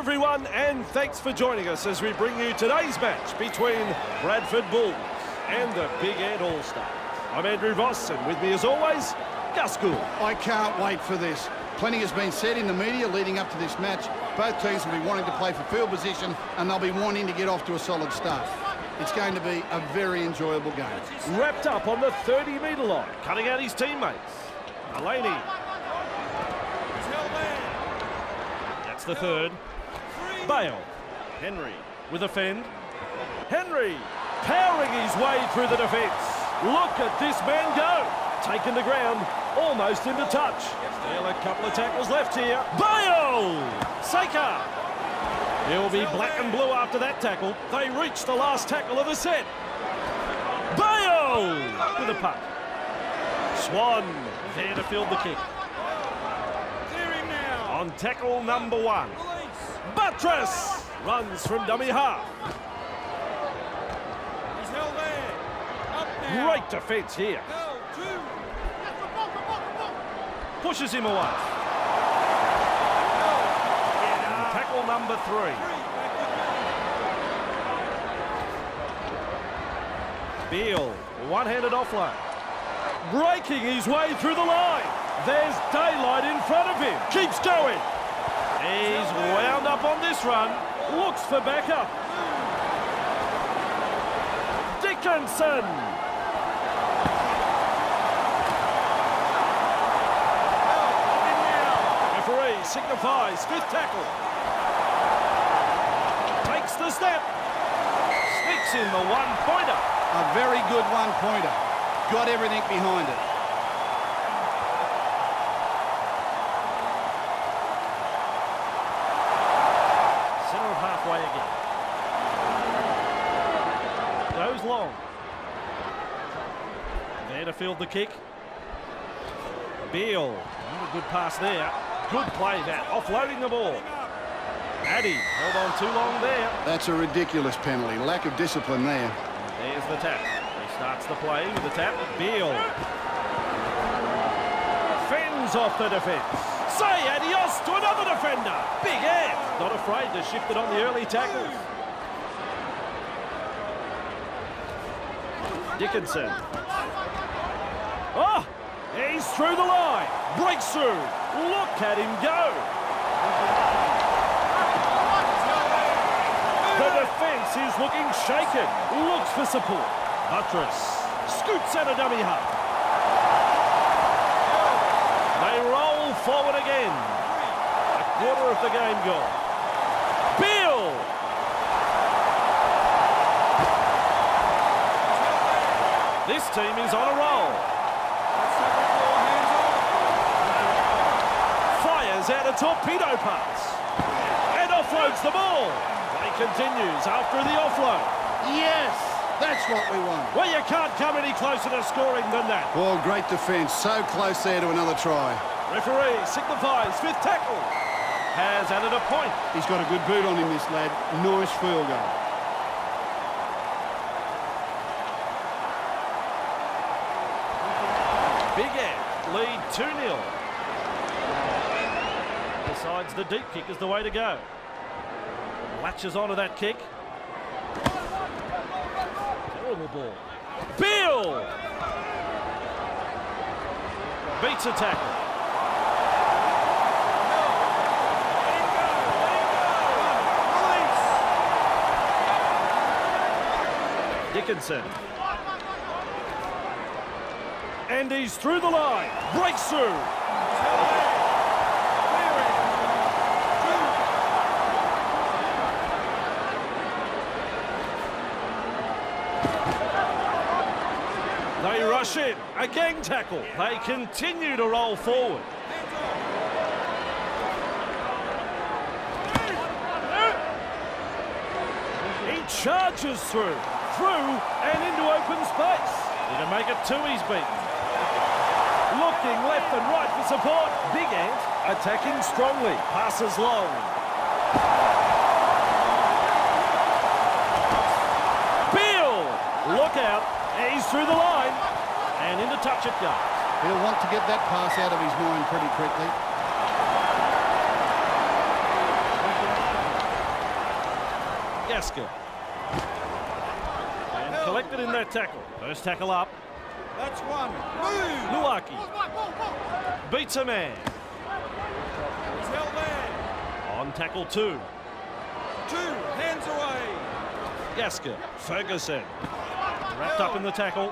everyone, and thanks for joining us as we bring you today's match between Bradford Bulls and the Big Ant All-Stars. I'm Andrew Voss, and with me as always, Gus Gould. I can't wait for this. Plenty has been said in the media leading up to this match. Both teams will be wanting to play for field position, and they'll be wanting to get off to a solid start. It's going to be a very enjoyable game. Wrapped up on the 30-metre line, cutting out his teammates. Aime. That's the third. Bale. Henry with a fend. Henry powering his way through the defence. Look at this man go. Taken to ground, almost into touch. Still a couple of tackles left here. Bale! Saker. He'll be black and blue after that tackle. They reach the last tackle of the set. Bale! With a puck. Swan there to field the kick. On tackle number one. Buttress runs from dummy half. He's held there. Up now. Great defence here. Pushes him away. And tackle number three. Beale, one-handed offload. Breaking his way through the line. There's daylight in front of him. Keeps going. He's wound up on this run. Looks for backup. Dickinson. Referee signifies fifth tackle. Takes the step. Sneaks in the one-pointer. A very good one-pointer. Got everything behind it. Centre of halfway again. Goes long. There to field the kick. Beale. A good pass there. Good play that. Offloading the ball. Addy held on too long there. That's a ridiculous penalty. Lack of discipline there. There's the tap. He starts the play with the tap. Beale. Fends off the defence. Say adios to another defender. Big Ant. Not afraid to shift it on the early tackles. Dickinson. Oh! He's through the line. Breaks through. Look at him go. The defence is looking shaken. Looks for support. Buttress scoots out a dummy half. They roll forward again. A quarter of the game gone. Beale. This team is on a roll. Fires out a torpedo pass. And offloads the ball. Play continues after the offload. Yes, that's what we want. Well, you can't come any closer to scoring than that. Well, great defence. So close there to another try. Referee signifies fifth tackle. Has added a point. He's got a good boot on him, this lad. Nice field goal. Big Ant lead 2-0. Decides the deep kick is the way to go. Latches onto that kick. Terrible ball. Beale! Beats a tackle. Dickinson. And he's through the line. Breaks through. They rush in. A gang tackle. They continue to roll forward. He charges through and into open space. He can make it two, he's beaten. Looking left and right for support. Big Ant attacking strongly. Passes long. Beale! Look out. He's through the line. And into touch it goes. He'll want to get that pass out of his mind pretty quickly. Gasker. And collected in that tackle. First tackle up. That's one. Move. Luaki beats a man. He's held there. On tackle 2. 2 hands away. Gasker. Ferguson. Wrapped up in the tackle.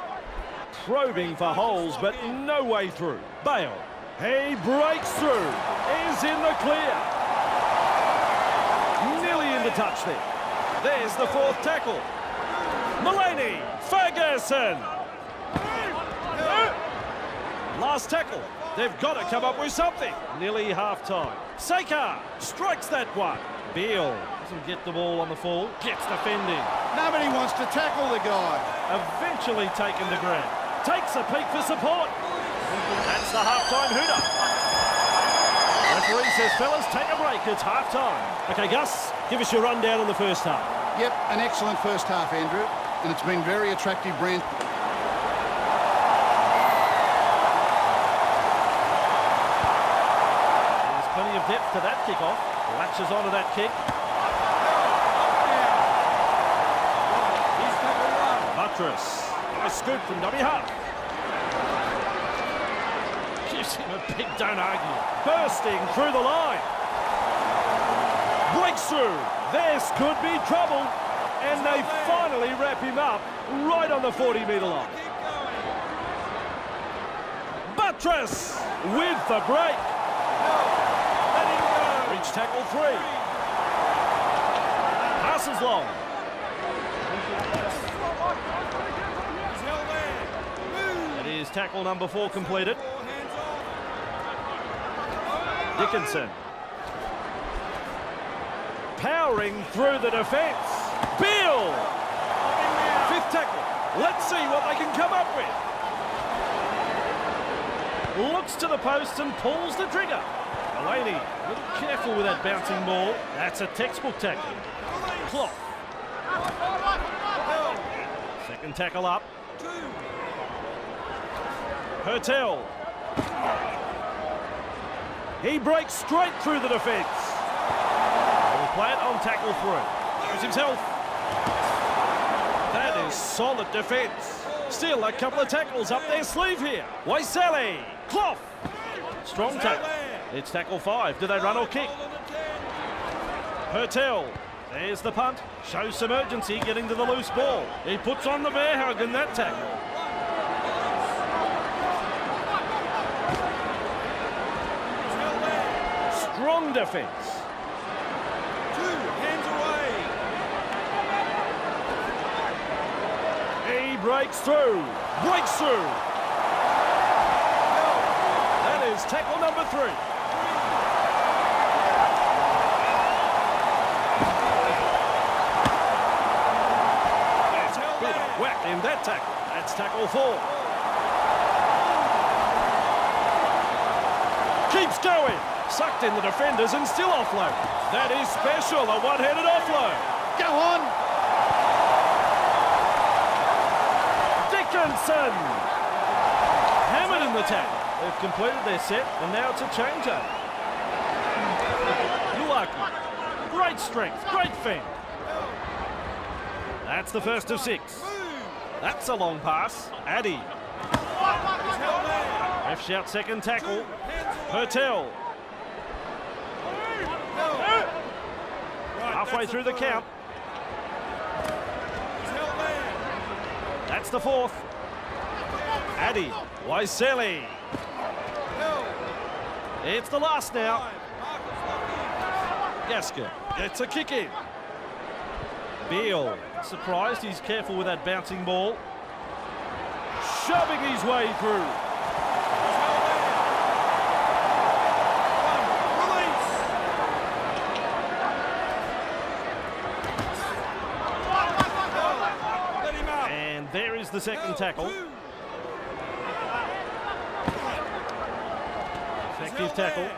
Probing for holes, but no way through. Bale. He breaks through. Is in the clear. Nearly into touch there. There's the 4th tackle. Mulaney. Ferguson. Last tackle. They've got to come up with something. Nearly half-time. Sakar strikes that one. Beale doesn't get the ball on the fall. Gets defending. Nobody wants to tackle the guy. Eventually taken to ground. Takes a peek for support. That's the half-time hooter. Referee says, fellas, take a break. It's half-time. Okay, Gus, give us your rundown on the first half. Yep, an excellent first half, Andrew. And it's been very attractive, Brent. There's plenty of depth to that kick-off. Latches onto that kick. He's tackle 1. Buttress. Nice scoop from dummy half. Gives him a big don't argue. Bursting through the line. Breaks through. This could be trouble. And they finally wrap him up right on the 40-metre line. Keep going. Buttress with the break. Let him go. Reach tackle 3. Passes long. He's held there. Move. It is tackle number 4 completed. 4 hands off. Dickinson. Powering through the defence. Beale. 5th tackle. Let's see what they can come up with. Looks to the post and pulls the trigger. Mulaney, a little careful with that bouncing ball. That's a textbook tackle. Cloth. Second tackle up. 2. Hertel. He breaks straight through the defence. Will play it on tackle 3. Shows himself. That is solid defence. Still a couple of tackles up their sleeve here. Waiseli. Clough. Strong tackle. It's tackle 5. Do they run or kick? Hertel. There's the punt. Shows some urgency getting to the loose ball. He puts on the bear hug in that tackle. Strong defence. 2 hands away. He breaks through. Breaks through. That is tackle number 3. Bit of whack in that tackle. That's tackle 4. Keeps going. Sucked in the defenders and still offload. That is special, a one-handed offload. Go on. Dickinson. Hammered in the tackle. They've completed their set and now it's a changeover. Luaki. Great strength, great fend. That's the first of 6. That's a long pass. Addy. Ref shouts second tackle. Hertel. Halfway through the count. That's the 4th. Addy. Waiseli. It's the last now. Gasker gets a kick in. Beale. Surprised he's careful with that bouncing ball. Shoving his way through. And there is the second tackle. Effective tackle.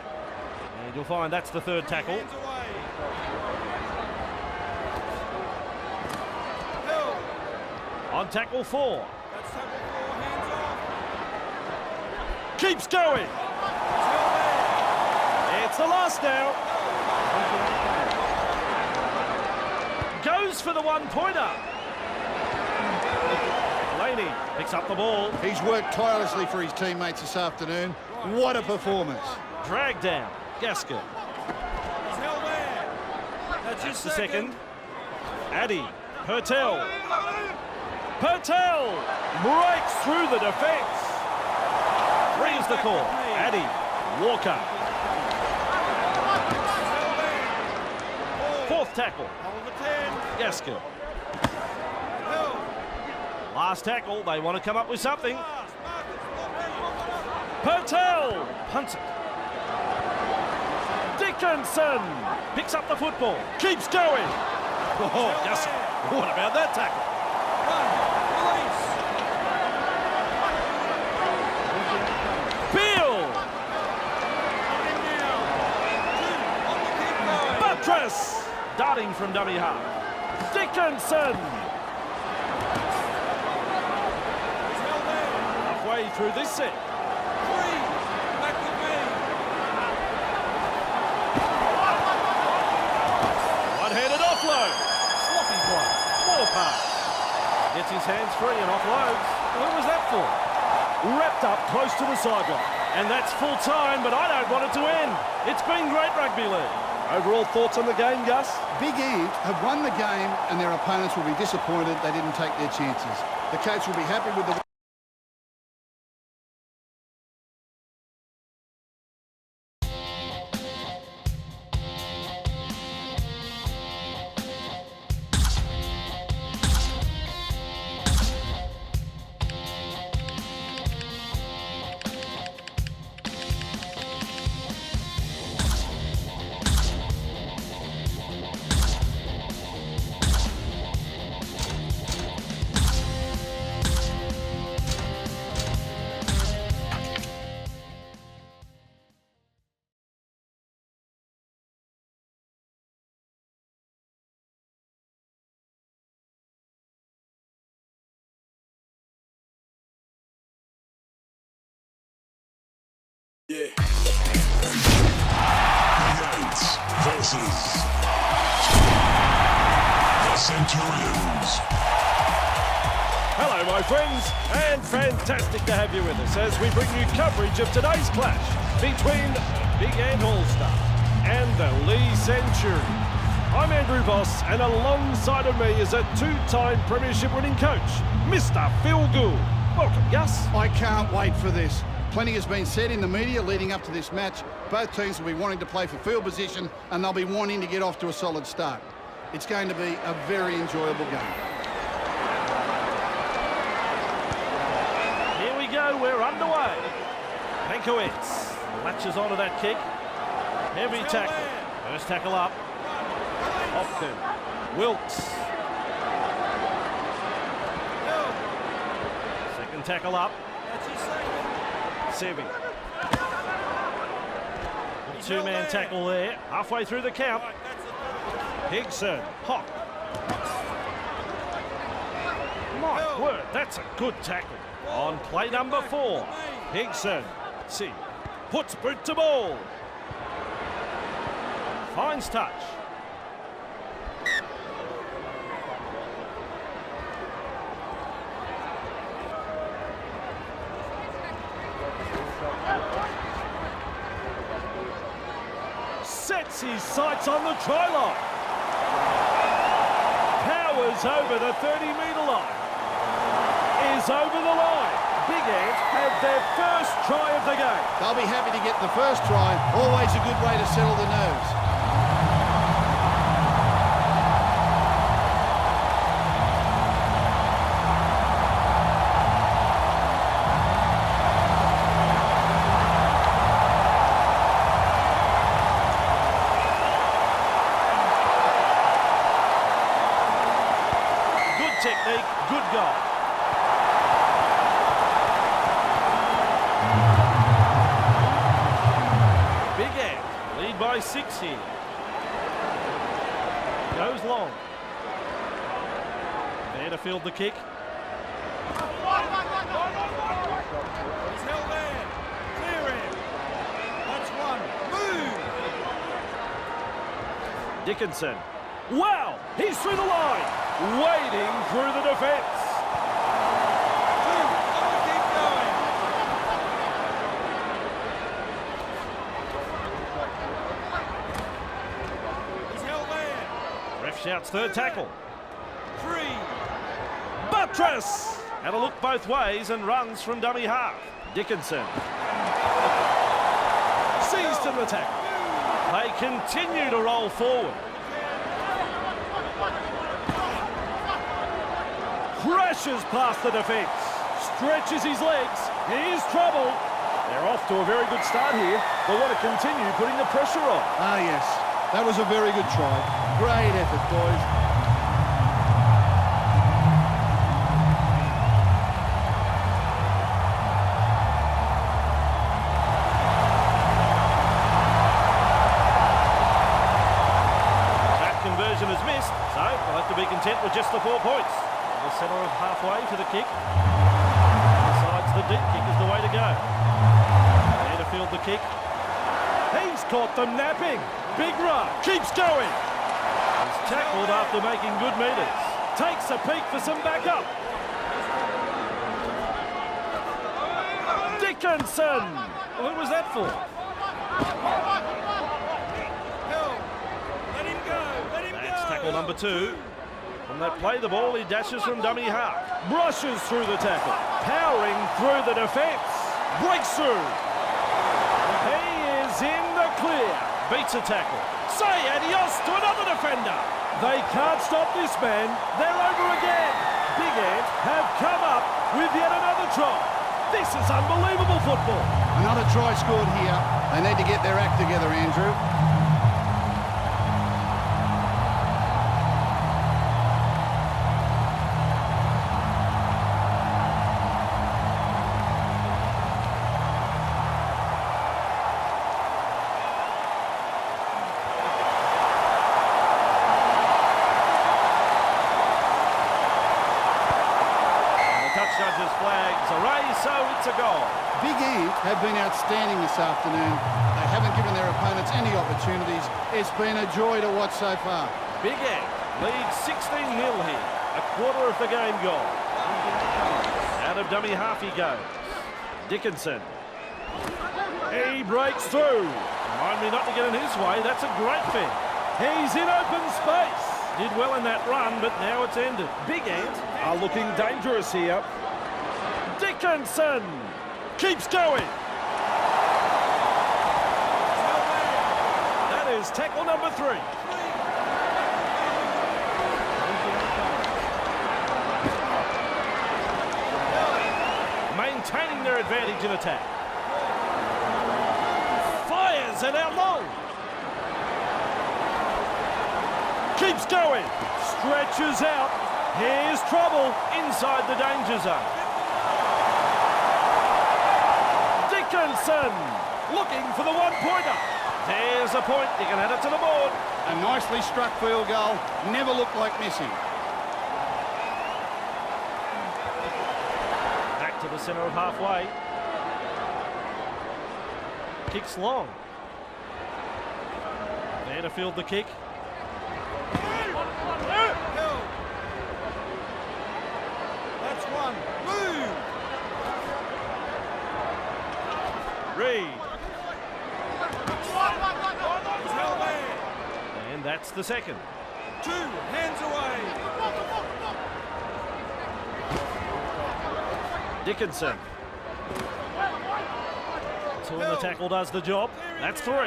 And you'll find that's the 3rd tackle. On tackle 4. Keeps going. It's the last now. Goes goes for the one-pointer. Laney picks up the ball. He's worked tirelessly for his teammates this afternoon. What a performance. Drag down. Gaskell. He's held there. That's his That's the second. Addy. Hertel. Breaks through the defence. Three is the call. Addy. Walker. Fourth tackle. Hold the 10. Gaskell. Held. Last tackle. They want to come up with something. Pass. Hertel punts it. Dickinson picks up the football. Keeps going. Oh, yes. What about that tackle? Beal. Buttress. Darting from dummy half. Dickinson. Halfway through this set. One-handed offload. Sloppy play. More pass. Gets his hands free and offloads. What was that for? Wrapped up close to the sideline. And that's full time, but I don't want it to end. It's been great rugby league. Overall thoughts on the game, Gus? Big Ant have won the game and their opponents will be disappointed they didn't take their chances. The coach will be happy with the... Knights versus the Centurions. Hello, my friends, and fantastic to have you with us as we bring you coverage of today's clash between Big Ant All-Star and the Lee Centurion. I'm Andrew Boss, and alongside of me is a two-time premiership winning coach, Mr. Phil Gould. Welcome, Gus. I can't wait for this. Plenty has been said in the media leading up to this match. Both teams will be wanting to play for field position and they'll be wanting to get off to a solid start. It's going to be a very enjoyable game. Here we go, we're underway. Penkowitz latches onto that kick. Heavy tackle. First tackle up. Hopkins. Wilkes. Second tackle up. Sevi. Two-man tackle there. Halfway through the count. Higson. Hock. My word, that's a good tackle. On play number 4. Higson. See. Puts boot to ball. Finds touch. Sets his sights on the try line. Powers over the 30-metre line. Is over the line. Big Ant have their first try of the game. They'll be happy to get the first try. Always a good way to settle the nerves. Technique, good goal. Big Ant lead by 6 here. Goes long. There to field the kick. He's held there. Clear him. That's one. Move. Dickinson. Wow, he's through the line, wading through the defence. Keep going. He's held there. Ref shouts third tackle. 3. Buttress! Had a look both ways and runs from dummy half. Dickinson. Seized in the tackle. They continue to roll forward. Crashes past the defence. Stretches his legs. Here's trouble. They're off to a very good start here. They want to continue putting the pressure on. Ah, yes. That was a very good try. Great effort, boys. That conversion is missed, so they'll have to be content with just the 4 points. The centre of halfway to the kick. Decides the deep kick is the way to go. There to field the kick. He's caught them napping. Big run. Keeps going. He's tackled after making good metres. Takes a peek for some backup. Dickinson. Who was that for? Hill. Let him go. Let him go. That's tackle number 2. From that play, the ball, he dashes from dummy half. Brushes through the tackle. Powering through the defence. Breaks through. He is in the clear. Beats a tackle. Say adios to another defender. They can't stop this man. They're over again. Big Ant have come up with yet another try. This is unbelievable football. Another try scored here. They need to get their act together, Andrew. Judges' flags are raised, so it's a goal. Big Ant have been outstanding this afternoon. They haven't given their opponents any opportunities. It's been a joy to watch so far. Big Ant leads 16-0 here. A quarter of the game gone. Out of dummy half he goes. Dickinson. He breaks through. Remind me not to get in his way. That's a great fit. He's in open space. Did well in that run, but now it's ended. Big Ant are looking dangerous here. Dickinson keeps going. That is tackle number 3. Maintaining their advantage in attack. Fires it out long. Keeps going. Stretches out. Here's trouble inside the danger zone. Dickinson looking for the 1-pointer. There's a point. You can add it to the board. A nicely struck field goal. Never looked like missing. Back to the centre of halfway. Kicks long. There to field the kick. Hill. That's 1. Move. Reed. He's held there. And that's the second. 2. Hands away. Dickinson. 2 in the tackle does the job. That's 3. 3.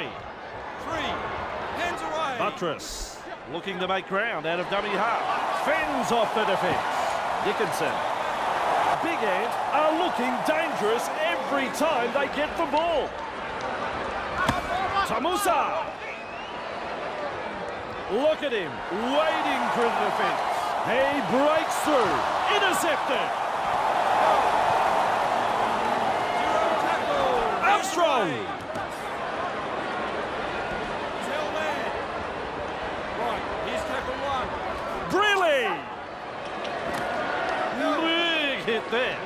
Hands away. Buttress looking to make ground out of dummy half. Fends off the defence. Dickinson. Big Ant are looking dangerous every time they get the ball. Tamusa. Look at him, wading through the defence. He breaks through. Intercepted. 0 tackle. Armstrong. He's held there. Right, here's tackle 1. Brearley. Big hit there.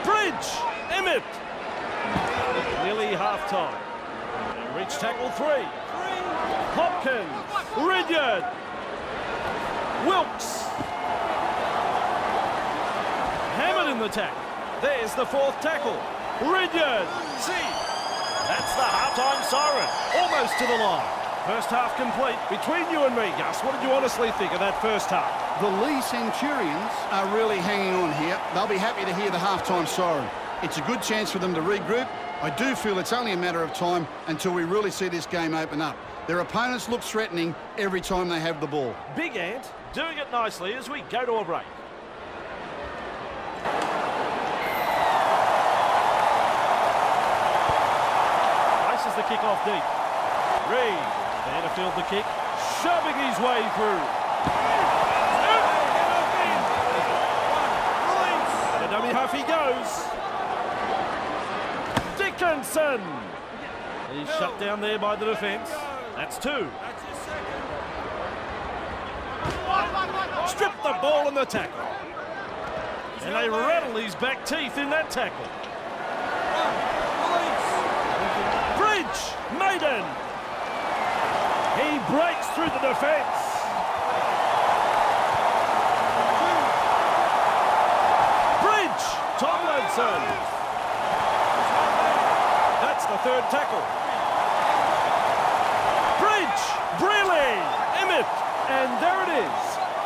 2. Bridge. Emmett. Nearly half-time. Reach tackle 3. 3. Hopkins, Ridyard, Wilkes. Hammered in the tackle. There's the fourth tackle. Ridyard, Xiii. That's the half-time siren. Almost to the line. First half complete. Between you and me, Gus, what did you honestly think of that first half? The Lee Centurions are really hanging on here. They'll be happy to hear the half-time siren. It's a good chance for them to regroup. I do feel it's only a matter of time until we really see this game open up. Their opponents look threatening every time they have the ball. Big Ant doing it nicely as we go to a break. Places the kick off deep. Reed, there to field the kick, shoving his way through. The dummy half he goes. Dickinson. He's shut down there by the defence. That's two. Strip the ball in the tackle. And they rattle his back teeth in that tackle. Bridge, Maiden. He breaks through the defence. Bridge, Tomlinson. That's the third tackle. Bridge, Brealey, Emmett, and there it is.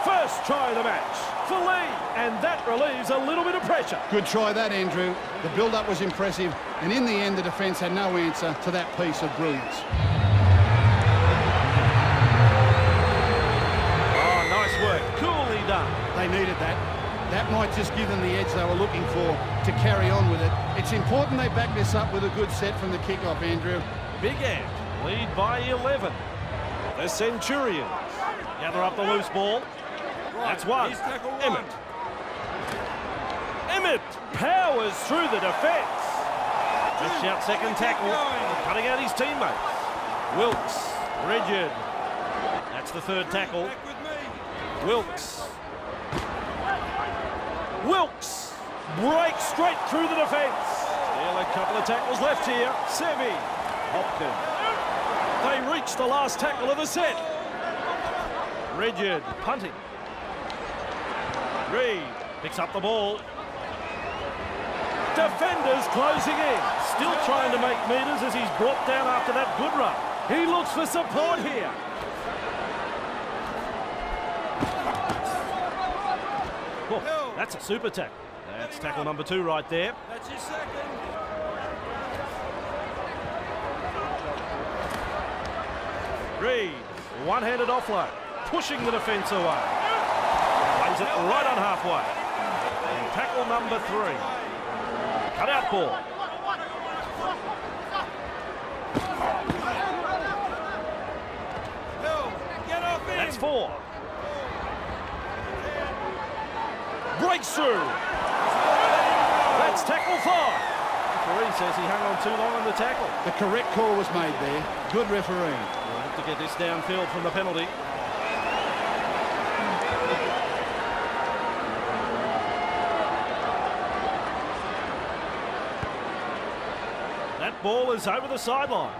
First try of the match for Lee, and that relieves a little bit of pressure. Good try that, Andrew. The build-up was impressive, and in the end, the defence had no answer to that piece of brilliance. Oh, nice work. Coolly done. They needed that. That might just give them the edge they were looking for to carry on with it. It's important they back this up with a good set from the kickoff, Andrew. Big Ant lead by 11. The Centurions gather up the loose ball. That's one. Emmett. Emmett powers through the defence. Just shout second tackle, cutting out his teammates. Wilkes, Ridyard. That's the third tackle. Wilkes. Wilkes breaks straight through the defence. Still a couple of tackles left here. Sevi, Hopkins. They reach the last tackle of the set. Ridyard punting. Reed picks up the ball. Defenders closing in. Still trying to make metres as he's brought down after that good run. He looks for support here. Oh, that's a super tackle. That's tackle number 2 right there. That's your second. Reed, one-handed offload, pushing the defence away. Plays it right on halfway. And tackle number 3. Cut out ball. Get off in. That's 4. Breaks through. That's tackle 5. Referee says he hung on too long on the tackle. The correct call was made there. Good refereeing. We'll have to get this downfield from the penalty. That ball is over the sideline.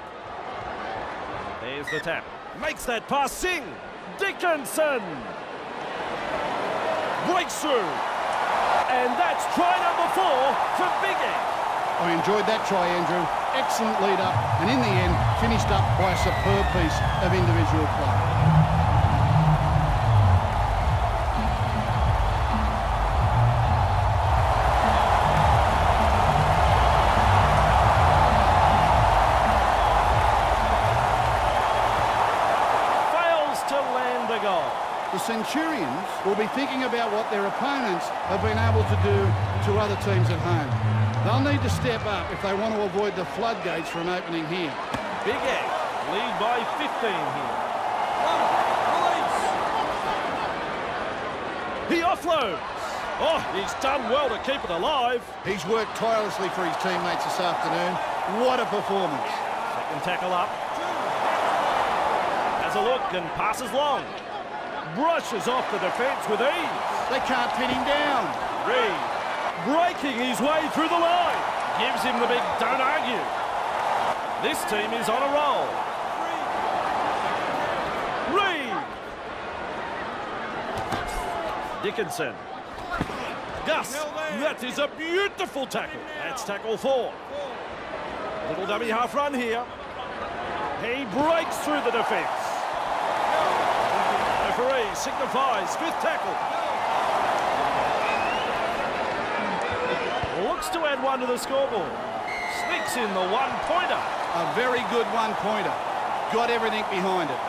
There's the tap. Makes that pass sing. Dickinson. Breaks through. And that's try number 4 for Big Ant. I enjoyed that try, Andrew. Excellent lead up, and in the end, finished up by a superb piece of individual play. Fails to land the goal. The Centurions will be thinking about what their opponents have been able to do to other teams at home. They'll need to step up if they want to avoid the floodgates from opening here. Big Ant lead by 15 here. He offloads. Oh, he's done well to keep it alive. He's worked tirelessly for his teammates this afternoon. What a performance. Second tackle up. Has a look and passes long. Brushes off the defence with ease. They can't pin him down. Reed breaking his way through the line. Gives him the big don't argue. This team is on a roll. Reed. Dickinson. Gus. That is a beautiful tackle. That's tackle 4. Little dummy half run here. He breaks through the defence. Referee signifies 5th tackle. Looks to add 1 to the scoreboard. Sneaks in the 1-pointer. A very good 1-pointer. Got everything behind it.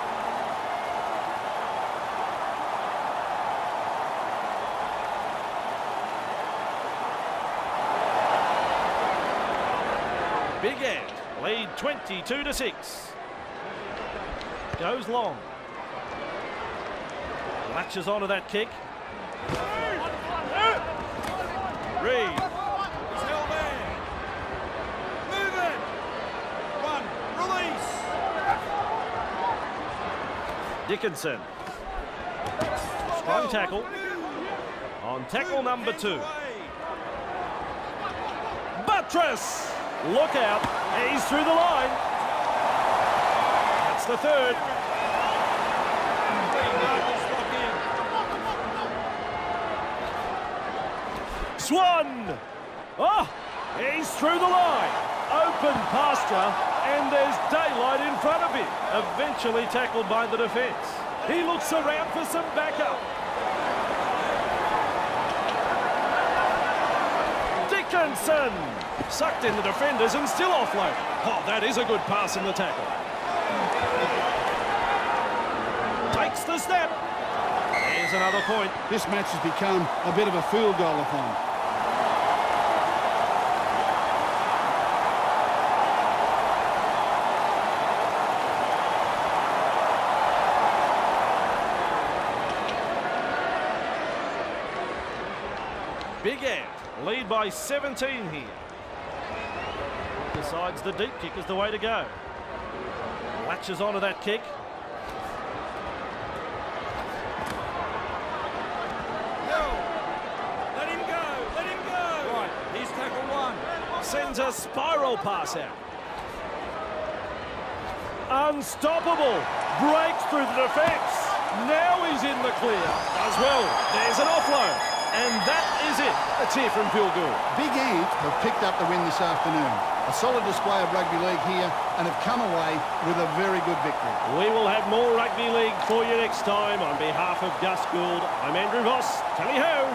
Big Ant lead 22-6. Goes long. Latches onto that kick. Reed. He's held there. Move it. 1. Release. Dickinson. Strong tackle. On tackle number 2. Buttress. Look out. He's through the line. That's the 3rd. Swan. Oh, he's through the line. Open pasture, and there's daylight in front of him. Eventually tackled by the defence. He looks around for some backup. Dickinson. Sucked in the defenders and still offload. Oh, that is a good pass in the tackle. Takes the snap. There's another point. This match has become a bit of a field goal-a-thon. Big Ant lead by 17 here. Decides the deep kick is the way to go. Latches onto that kick. Let him go. Let him go. Right. He's tackle 1. Sends a spiral pass out. Unstoppable. Breaks through the defence. Now he's in the clear. As well. There's an offload. And that is it. Let's hear from Phil Gould. Big Ant have picked up the win this afternoon. A solid display of rugby league here and have come away with a very good victory. We will have more rugby league for you next time. On behalf of Gus Gould, I'm Andrew Voss. Tally ho!